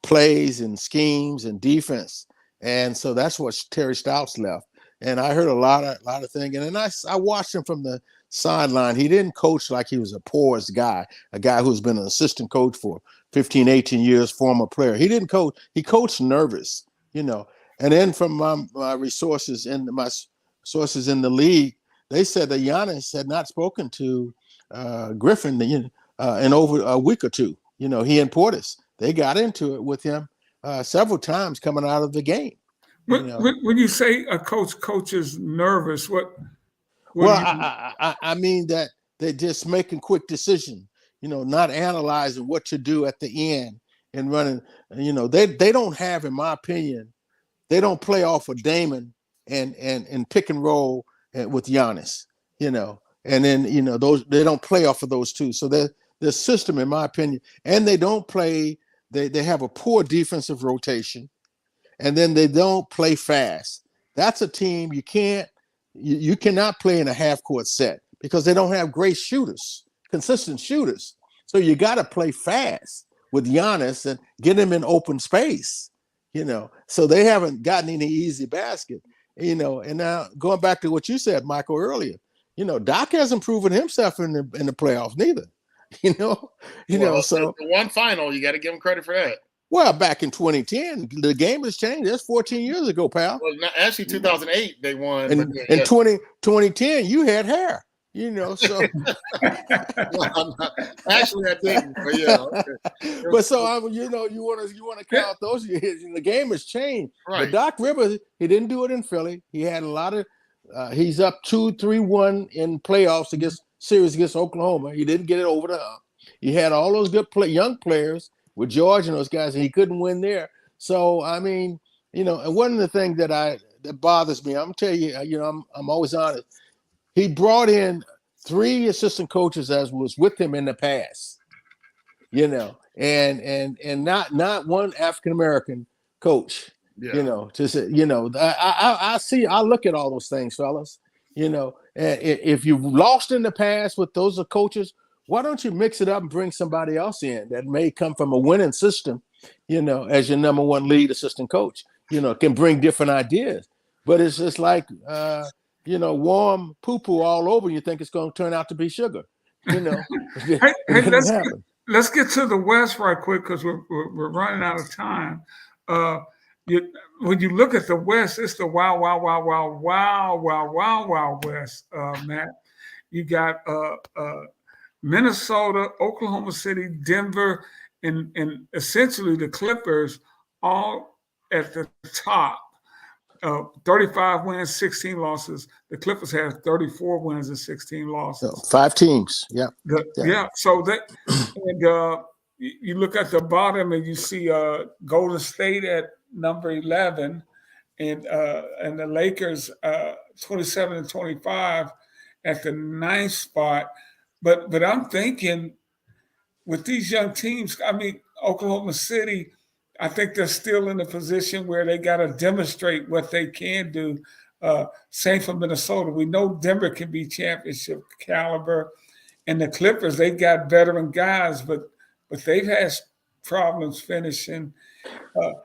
plays and schemes and defense. And so that's what Terry Stouts left. And I heard a lot of things. And then I watched him from the sideline. He didn't coach like he was a porous guy, a guy who's been an assistant coach for 15, 18 years, former player. He didn't coach. He coached nervous, And then from my sources in the league, they said that Giannis had not spoken to Griffin in over a week or two. He and Portis, they got into it with him several times coming out of the game. When you say a coach is nervous, what I mean that they're just making quick decisions, not analyzing what to do at the end and running. They don't have, in my opinion, they don't play off of Damon and pick and roll with Giannis, and then those, they don't play off of those two. So the system, in my opinion, and they don't play. They have a poor defensive rotation. And then they don't play fast. That's a team you cannot play in a half-court set because they don't have great shooters, consistent shooters. So you got to play fast with Giannis and get him in open space, So they haven't gotten any easy basket, And now going back to what you said, Michael, earlier, Doc hasn't proven himself in the playoffs neither. So the one final, you got to give him credit for that. Well, back in 2010, the game has changed. That's 14 years ago, pal. Well, actually, 2008 they won. And in 2010, you had hair. So well, actually I didn't, but yeah. Okay. But so you want to count those years. The game has changed. Right. But Doc Rivers, he didn't do it in Philly. He had a lot of. He's up 2-3-1 in playoffs series against Oklahoma. He didn't get it over the hump. He had all those good young players with George and those guys, and he couldn't win there. So I mean, and one of the things that bothers me, I'm telling you, I'm always honest. He brought in 3 assistant coaches as was with him in the past, and not one African American coach. Yeah. I look at all those things, fellas. And if you've lost in the past with those coaches, why don't you mix it up and bring somebody else in that may come from a winning system, as your number 1 lead assistant coach, can bring different ideas. But it's just like, warm poo-poo all over. You think it's going to turn out to be sugar, Hey, let's get to the West right quick because we're running out of time. When you look at the West, it's the wild West, Matt. You got Minnesota, Oklahoma City, Denver, and essentially the Clippers all at the top. 35 wins, 16 losses. The Clippers have 34 wins and 16 losses. 5 teams. Yeah. Yeah. So that, and you look at the bottom and you see Golden State at number 11, and the Lakers 27 and 25 at the 9th spot. But I'm thinking with these young teams, I mean, Oklahoma City, I think they're still in a position where they got to demonstrate what they can do. Same for Minnesota. We know Denver can be championship caliber, and the Clippers, they got veteran guys, but they've had problems finishing.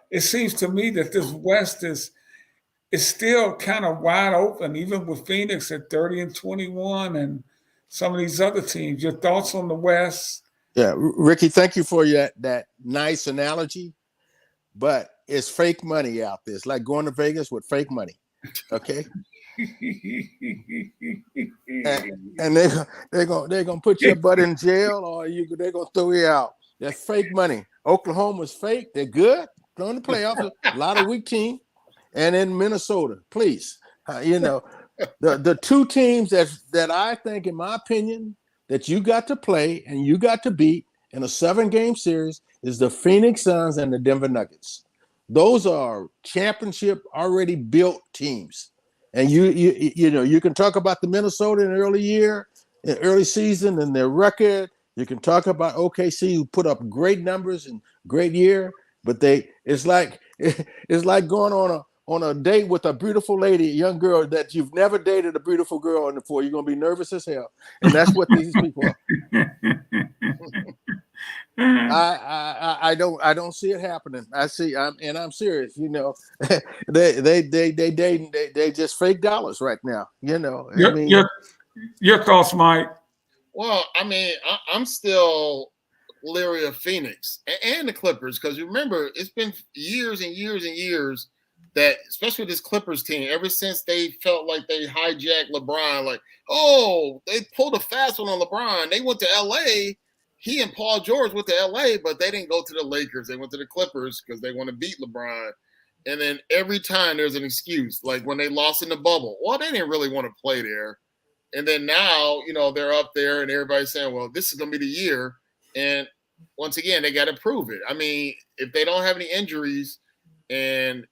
It seems to me that this West is still kind of wide open, even with Phoenix at 30 and 21 and some of these other teams. Your thoughts on the West? Yeah, Ricky, thank you for that nice analogy. But it's fake money out there. It's like going to Vegas with fake money. Okay. and they're gonna put your butt in jail, or they're gonna throw you out. That's fake money. Oklahoma's fake. They're good. They're in the playoffs. A lot of weak team. And in Minnesota, please, the 2 teams that I think, in my opinion, that you got to play and you got to beat in a 7-game series is the Phoenix Suns and the Denver Nuggets. Those are championship already built teams. And you can talk about the Minnesota in the early season and their record. You can talk about OKC, who put up great numbers and great year, but it's like going on a date with a beautiful lady, a young girl that you've never dated a beautiful girl before. You're gonna be nervous as hell, and that's what these people are. I don't see it happening. I'm serious. They just fake dollars right now. Your thoughts, Mike? Well, I mean, I'm still leery of Phoenix and the Clippers, because remember, it's been years and years and years that, especially this Clippers team, ever since they felt like they hijacked LeBron, like, oh, they pulled a fast one on LeBron. They went to LA. He and Paul George went to LA, but they didn't go to the Lakers. They went to the Clippers because they want to beat LeBron. And then every time there's an excuse, like when they lost in the bubble. Well, they didn't really want to play there. And then now, they're up there and everybody's saying, well, this is going to be the year. And once again, they got to prove it. I mean, if they don't have any injuries and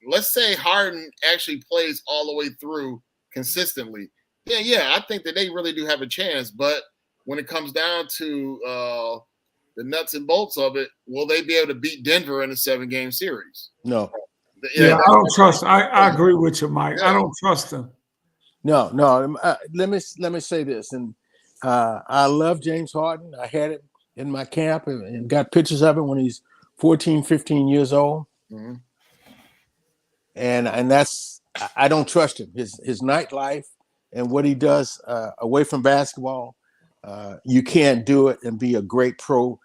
let's say Harden actually plays all the way through consistently, then, yeah, I think that they really do have a chance. But when it comes down to the nuts and bolts of it, will they be able to beat Denver in a 7-game series? No. Yeah, I don't trust. I agree with you, Mike. Yeah. I don't trust them. No. Let me say this, and I love James Harden. I had it in my camp and got pictures of it when he's 14, 15 years old. Mm-hmm. And that's, I don't trust him. His nightlife and what he does away from basketball, you can't do it and be a great pro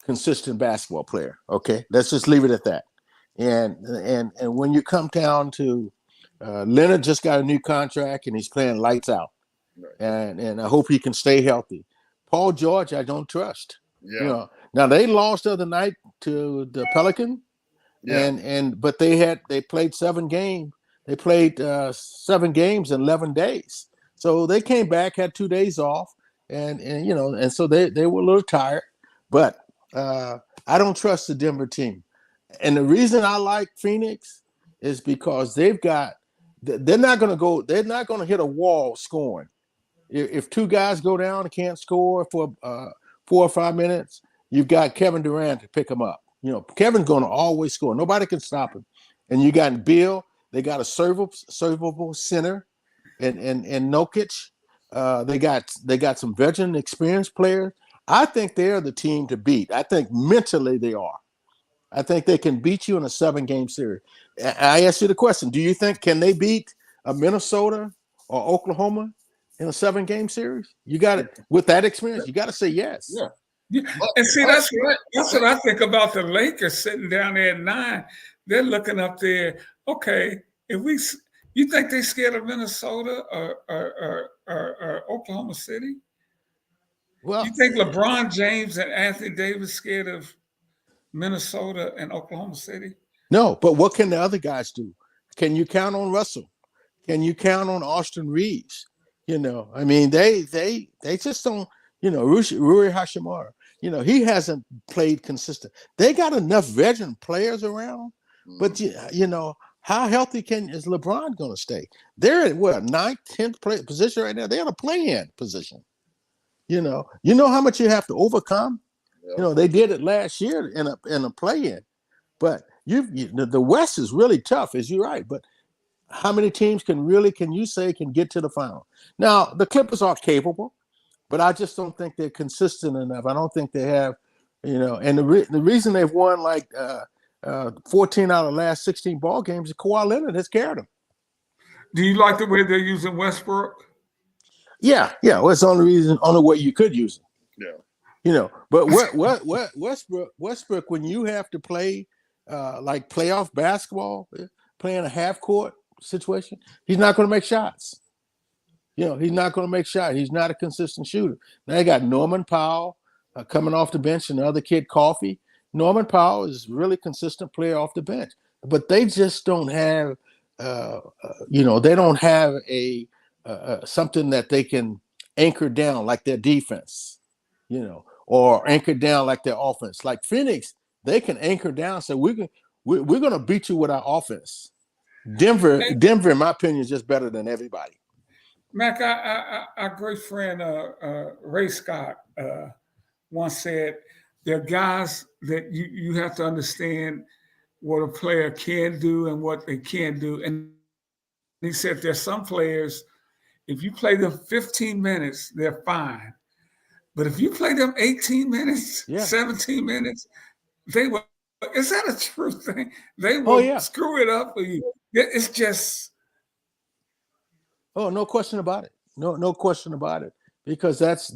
consistent basketball player. Okay, let's just leave it at that. And when you come down to Leonard just got a new contract and he's playing lights out, and I hope he can stay healthy. Paul George, I don't trust. Yeah. Now they lost the other night to the Pelican, but they played 7 games. They played 7 games in 11 days. So they came back, had 2 days off, and so they were a little tired. But I don't trust the Denver team. And the reason I like Phoenix is because they're not going to hit a wall scoring. If 2 guys go down and can't score for 4 or 5 minutes, you've got Kevin Durant to pick them up. Kevin's going to always score. Nobody can stop him. And you got Bill. They got a servable center, and Nokic. They got some veteran, experienced players. I think they're the team to beat. I think mentally they are. I think they can beat you in a 7-game series. I asked you the question: do you think can they beat a Minnesota or Oklahoma in a 7-game series? You got it with that experience. You got to say yes. Yeah. And see, that's what I think about the Lakers sitting down there at 9. They're looking up there. Okay, you think they scared of Minnesota or Oklahoma City? Well, you think LeBron James and Anthony Davis scared of Minnesota and Oklahoma City? No, but what can the other guys do? Can you count on Russell? Can you count on Austin Reeves? I mean, they just don't. Rui Hashimura. He hasn't played consistent. They got enough veteran players around, but how healthy is LeBron going to stay? They're at 9th, 10th position right now. They're in a play-in position. You know how much you have to overcome. Yeah. They did it last year in a play-in, but the West is really tough, as you're right. But how many teams can you say can get to the final? Now the Clippers are capable, but I just don't think they're consistent enough. I don't think they have, and the reason they've won like 14 out of the last 16 ball games is Kawhi Leonard has carried them. Do you like the way they're using Westbrook? Yeah. Well, it's the only way you could use it. Yeah. But what Westbrook, when you have to play like playoff basketball, playing a half court situation, he's not going to make shots. He's not going to make shots. He's not a consistent shooter. Now they got Norman Powell coming off the bench and the other kid, Coffey. Norman Powell is a really consistent player off the bench, but they just don't have, they don't have a something that they can anchor down like their defense, or anchor down like their offense. Like Phoenix, they can anchor down. So we're going to beat you with our offense. Denver, in my opinion, is just better than everybody. Mac, our great friend Ray Scott once said, there are guys that you have to understand what a player can do and what they can't do. And he said there's some players, if you play them 15 minutes, they're fine. But if you play them 18 minutes, 17 minutes, they will. Is that a true thing? They will screw it up for you. It's just. Oh, no question about it. No question about it. Because that's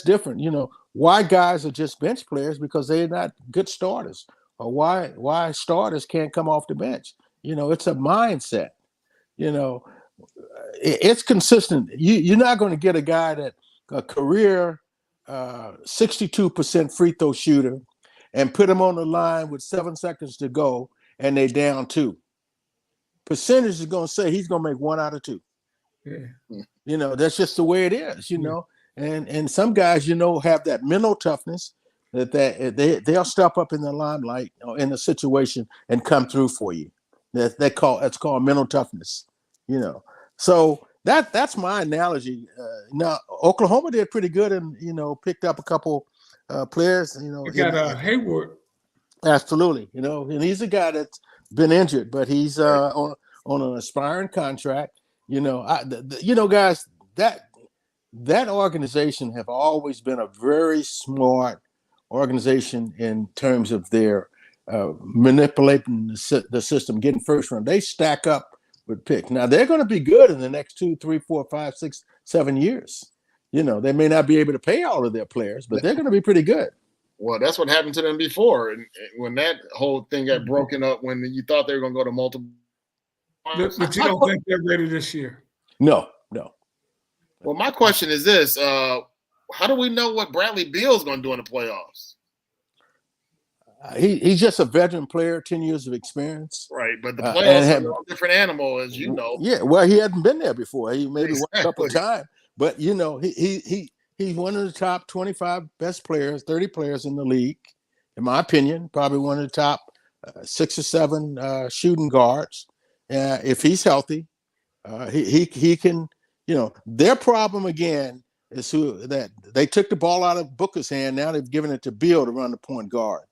different. Why guys are just bench players because they're not good starters, or why starters can't come off the bench. It's a mindset. It's consistent. You're not going to get a guy that a career 62% free throw shooter and put him on the line with 7 seconds to go and they down 2. Percentage is going to say he's going to make 1 out of 2. Yeah. That's just the way it is, and some guys, have that mental toughness that they'll step up in the limelight in a situation and come through for you. That's called mental toughness, So that's my analogy. Now Oklahoma did pretty good and picked up a couple players. You got Hayward. Absolutely, and he's a guy that's been injured, but he's on an aspiring contract. Guys, that organization have always been a very smart organization in terms of their manipulating the system, getting first round. They stack up with picks. Now they're going to be good in the next 2, 3, 4, 5, 6, 7 years. They may not be able to pay all of their players, but they're going to be pretty good. Well, that's what happened to them before, and when that whole thing got broken up, when you thought they were going to go to multiple. But you don't think they're ready this year? No. Well, my question is this: how do we know what Bradley Beal's going to do in the playoffs? He's just a veteran player, 10 years of experience. Right, but the playoffs are a different animal, as you know. Yeah, well, he hadn't been there before. He maybe won a couple of times, but he's one of the top 25 best players, 30 players in the league, in my opinion. Probably one of the top 6 or 7 shooting guards. If he's healthy, he can. Their problem again is that they took the ball out of Booker's hand. Now they've given it to Beal to run the point guard.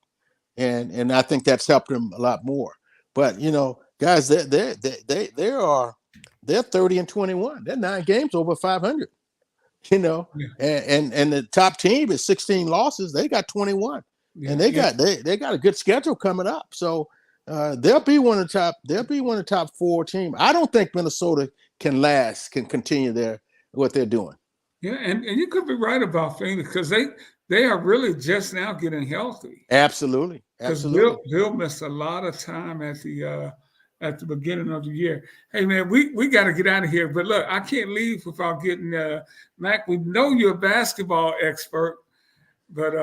And I think that's helped them a lot more. But guys, they're 30-21. They're 9 games over 500. And the top team is 16 losses. They got 21, and they got a good schedule coming up. So they'll be one of the top 4 teams. I don't think Minnesota can continue what they're doing. Yeah, and you could be right about Phoenix because they are really just now getting healthy. Absolutely. Because Bill missed a lot of time at the beginning of the year. Hey man, we got to get out of here. But look, I can't leave without getting Mac. We know you're a basketball expert, but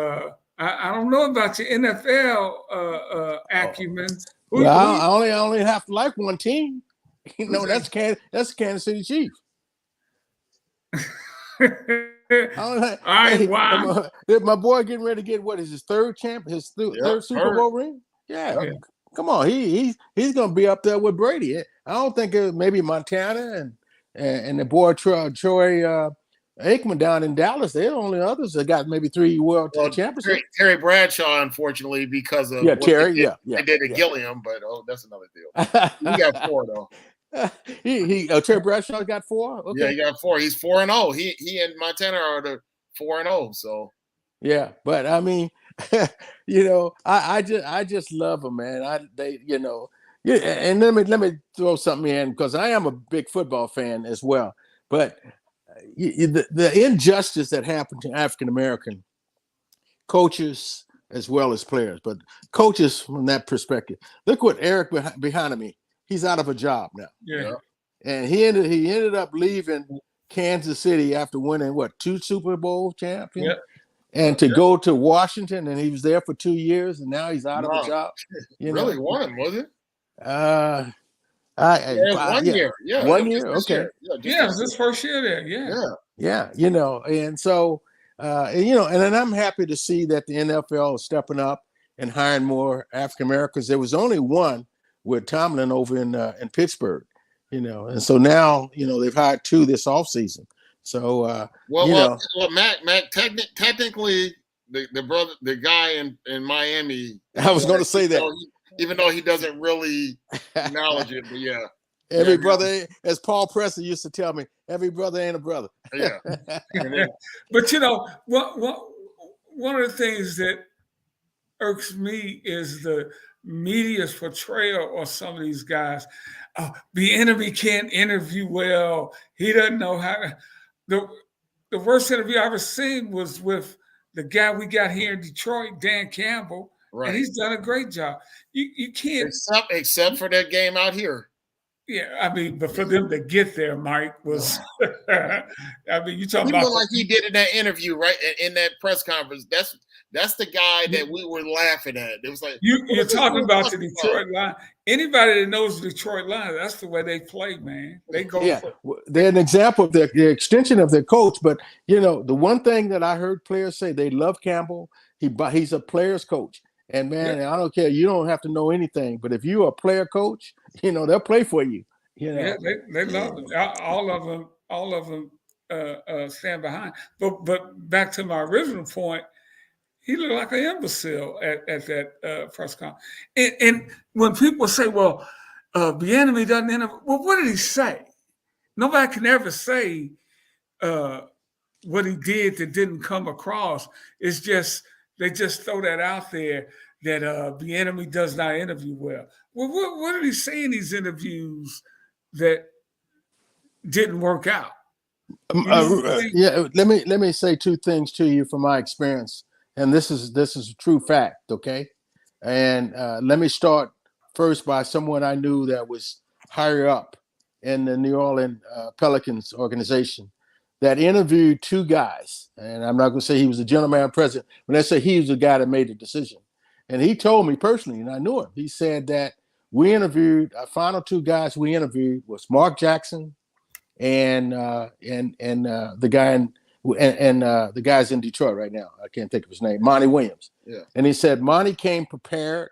I don't know about your NFL acumen. I only have to like one team. That's Kansas City Chiefs. All right, wow. My boy getting ready to get his third third Super Bowl ring. Yeah. Come on, he's gonna be up there with Brady. I don't think maybe Montana and the boy Troy Aikman down in Dallas. They're the only others that got maybe 3 world championships. Terry Bradshaw, unfortunately, because of Terry, they did at Gilliam, but that's another deal. He got 4 though. Terry Bradshaw got 4. Okay. Yeah, he got 4. He's 4-0. He and Montana are the 4-0. So yeah, but I mean, I just love them, man. And let me throw something in because I am a big football fan as well. But the injustice that happened to African American coaches as well as players, but coaches from that perspective. Look what Eric behind me. He's out of a job now. Yeah. And he ended up leaving Kansas City after winning 2 Super Bowl champions. Yeah. And to go to Washington, and he was there for 2 years, and now he's out of a job. Really won, was it? It was 1 year. Yeah. 1 year? Okay. Yeah, it was his first year there. Yeah. And so and then I'm happy to see that the NFL is stepping up and hiring more African Americans. There was only one with Tomlin over in Pittsburgh, and so now they've hired 2 this offseason. So Mac, technically the guy in Miami. I was going to say that, even though he doesn't really acknowledge it, but yeah. Every brother, as Paul Preston used to tell me, every brother ain't a brother. Yeah. But one of the things that irks me is the media's portrayal of some of these guys. The enemy can't interview well. He doesn't know how to. The worst interview I ever seen was with the guy we got here in Detroit, Dan Campbell. Right. And he's done a great job. You can't except for that game out here. Yeah, I mean, but for them to get there, Mike was. I mean, you talking about like he did in that interview, right? In that press conference. That's the guy that we were laughing at. It was like you're talking about the Detroit line. Anybody that knows the Detroit line, that's the way they play, man. They go. Yeah, they're an example of the extension of their coach. But the one thing that I heard players say, they love Campbell. He's a player's coach. And man, I don't care. You don't have to know anything, but if you're a player coach, they'll play for you. Yeah, they love it. All of them stand behind. But back to my original point, he looked like an imbecile at that press conference. And when people say, "Well, Bieniemy doesn't interview," well, what did he say? Nobody can ever say what he did that didn't come across. It's just. They just throw that out there that Bieniemy does not interview well. Well, what did he say in these interviews that didn't work out? Let me say 2 things to you from my experience and this is a true fact, okay? And let me start first by someone I knew that was higher up in the New Orleans Pelicans organization that interviewed two guys. And I'm not going to say he was the general manager president, but let's say he was the guy that made the decision. And he told me personally, and I knew him, he said that we interviewed, our final two guys we interviewed was Mark Jackson and the guy in the guy's in Detroit right now. I can't think of his name, Monty Williams. Yeah. And he said Monty came prepared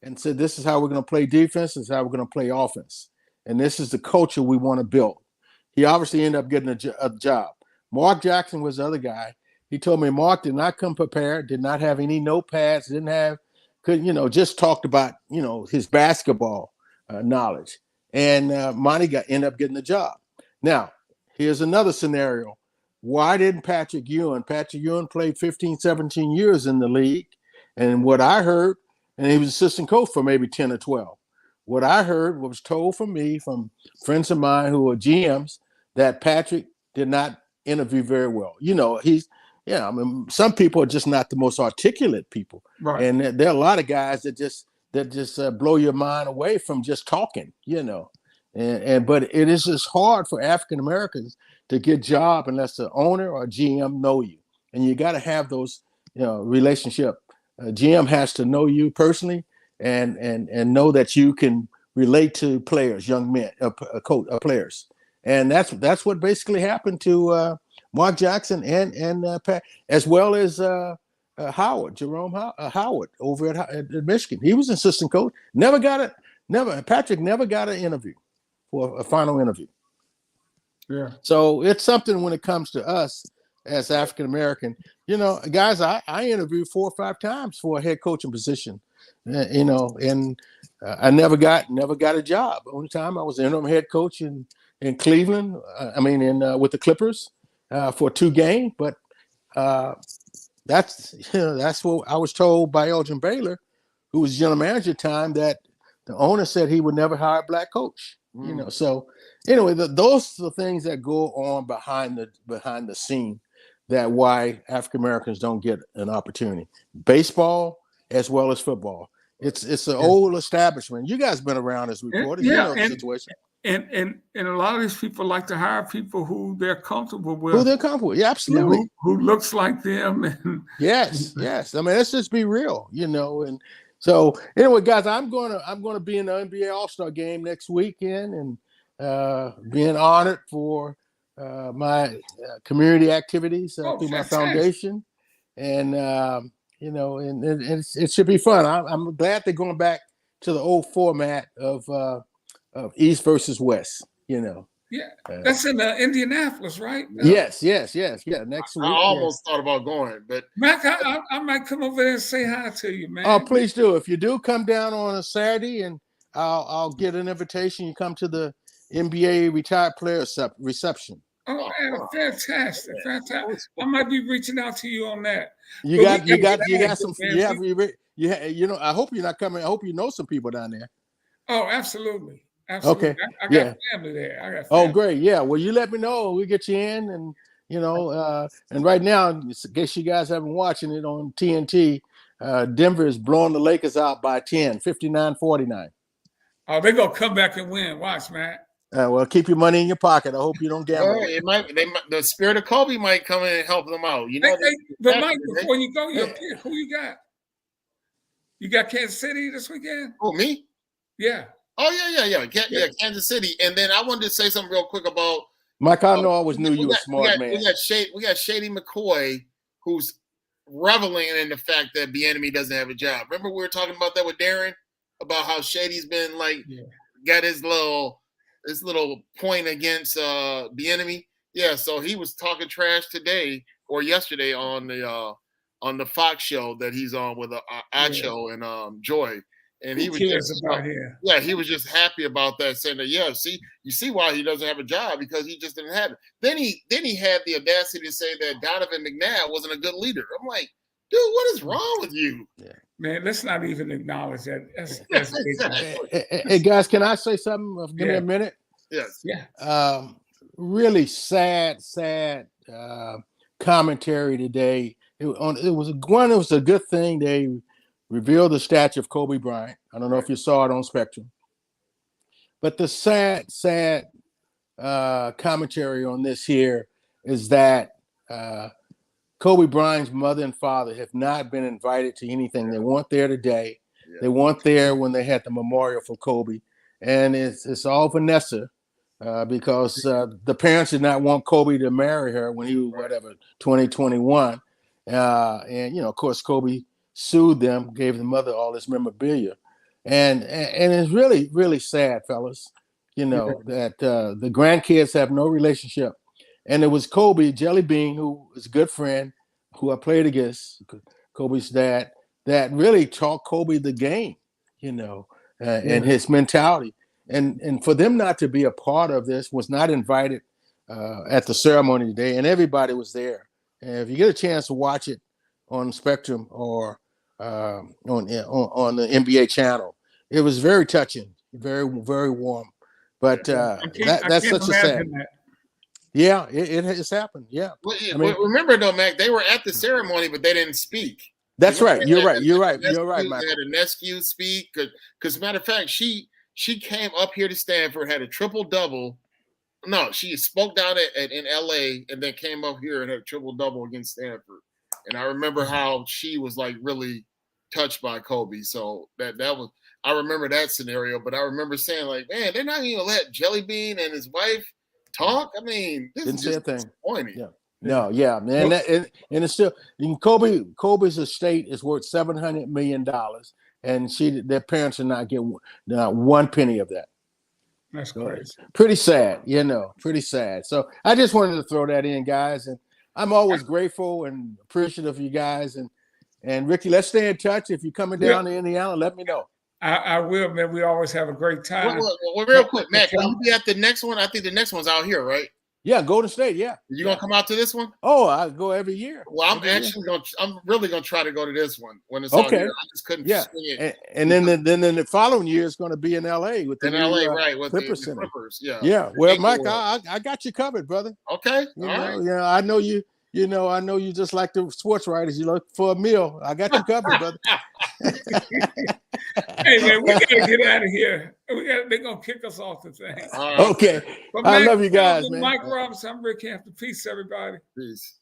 and said, this is how we're going to play defense. This is how we're going to play offense. And this is the culture we want to build. He obviously ended up getting a job. Mark Jackson was the other guy. He told me Mark did not come prepared, did not have any notepads, just talked about, his basketball knowledge. And Monty ended up getting the job. Now, here's another scenario. Why didn't Patrick Ewing? Patrick Ewing played 15, 17 years in the league. And what I heard, and he was assistant coach for maybe 10 or 12. What I heard was told from me, from friends of mine who are GMs, that Patrick did not interview very well. Some people are just not the most articulate people. Right. And there are a lot of guys that just blow your mind away from just talking, but it is just hard for African Americans to get a job unless the owner or GM know you. And you got to have those, relationship. GM has to know you personally and know that you can relate to players, young men, players. And that's what basically happened to Mark Jackson and Pat, as well as Jerome Howard over at Michigan. He was assistant coach. Patrick never got an interview for a final interview. Yeah. So it's something when it comes to us as African American. Guys, I interviewed 4 or 5 times for a head coaching position. And I never got a job. Only time I was interim head coach in Cleveland. With the Clippers for 2 games. But that's what I was told by Elgin Baylor, who was general manager at the time, that the owner said he would never hire a black coach. So anyway, those are the things that go on behind the scene, that why African Americans don't get an opportunity. Baseball as well as football. It's an old establishment. You guys been around as reporters. The situation. And a lot of these people like to hire people who they're comfortable with. Yeah, absolutely. Who looks like them. And yes. I mean, let's just be real, And so anyway, guys, I'm gonna be in the NBA All-Star game next weekend, and being honored for my community activities through my foundation, and and it should be fun. I'm glad they're going back to the old format of East versus West. Yeah, that's in Indianapolis, right? Yes. Yeah, next week. I almost thought about going, but Mac, I might come over there and say hi to you, man. Oh, please do. If you do come down on a Saturday, and I'll get an invitation. You come to the NBA retired player reception. Oh, man, fantastic. I might be reaching out to you on that. You got some. I hope you're not coming. I hope you know some people down there. Oh, absolutely. Okay. I got family there. Oh, great. Yeah. Well, you let me know. We'll get you in. And, and right now, in case you guys haven't watching it on TNT, Denver is blowing the Lakers out by 10, 59-49. Oh, they're going to come back and win. Watch, man. Well, keep your money in your pocket. I hope you don't gamble. The spirit of Kobe might come in and help them out. But Mike, before you go, your pick, who you got? You got Kansas City this weekend? Oh, me? Yeah. Oh, yeah. Kansas City. And then I wanted to say something real quick about Mike. I know I always knew you were a smart man. We got Shady McCoy, who's reveling in the fact that Bieniemy doesn't have a job. Remember we were talking about that with Darren, about how Shady's been got his little point against Bieniemy. Yeah, so he was talking trash today or yesterday on the Fox show that he's on with Acho and Joy. And he was he was just happy about that, saying that, you see why he doesn't have a job, because he just didn't have it. Then he had the audacity to say that Donovan McNabb wasn't a good leader. I'm like, dude, what is wrong with you? Yeah. Man, let's not even acknowledge that. Hey guys, can I say something? Give me a minute. Yes. Yeah. Really sad commentary today It was a good thing they revealed the statue of Kobe Bryant. I don't know if you saw it on Spectrum, but the sad commentary on this here is that Kobe Bryant's mother and father have not been invited to anything. They weren't there today. Yeah. They weren't there when they had the memorial for Kobe, and it's all Vanessa. Because the parents did not want Kobe to marry her when he was 2021. And of course, Kobe sued them, gave the mother all this memorabilia. And it's really, really sad, fellas, that the grandkids have no relationship. And it was Kobe, Jelly Bean, who is a good friend, who I played against, Kobe's dad, that really taught Kobe the game, and his mentality. And for them not to be a part of this, was not invited at the ceremony today, and everybody was there. And if you get a chance to watch it on Spectrum or on the NBA channel, it was very touching, very, very warm. But that's such a sad. Yeah, it's happened. Yeah. Well, remember though, Mac, they were at the ceremony, but they didn't speak. That's right. You're right, Michael. They had a Nescu speak because, matter of fact, she came up here to Stanford, had a triple-double. No, she spoke down in L.A. and then came up here and had a triple-double against Stanford. And I remember how she was like really touched by Kobe. So that was, I remember that scenario. But I remember saying like, man, they're not even gonna let Jelly Bean and his wife talk. I mean, this is just disappointing. Yeah. No, yeah, man, and it's still Kobe's estate is worth $700 million. And their parents did not get not one penny of that. That's crazy. Pretty sad, pretty sad. So I just wanted to throw that in, guys. And I'm always grateful and appreciative of you guys. And Ricky, let's stay in touch. If you're coming down to Indiana, let me know. I will, man. We always have a great time. Well, real quick, Matt, can you be at the next one? I think the next one's out here, right? Yeah, Golden State. Yeah. You gonna come out to this one? Oh, I go every year. Well, I'm really gonna try to go to this one when it's out here. I just couldn't swing it. And then the following year is going to be in LA with the right with the Clippers. Yeah. Well, Mike, I got you covered, brother. Okay. Yeah, I know you. I know you just like the sports writers. You look for a meal. I got you covered, brother. Hey man, we gotta get out of here. They're gonna kick us off the thing. Okay. I love you guys, man. Mike Roberson, I'm Rick Hampton. Peace, everybody. Peace.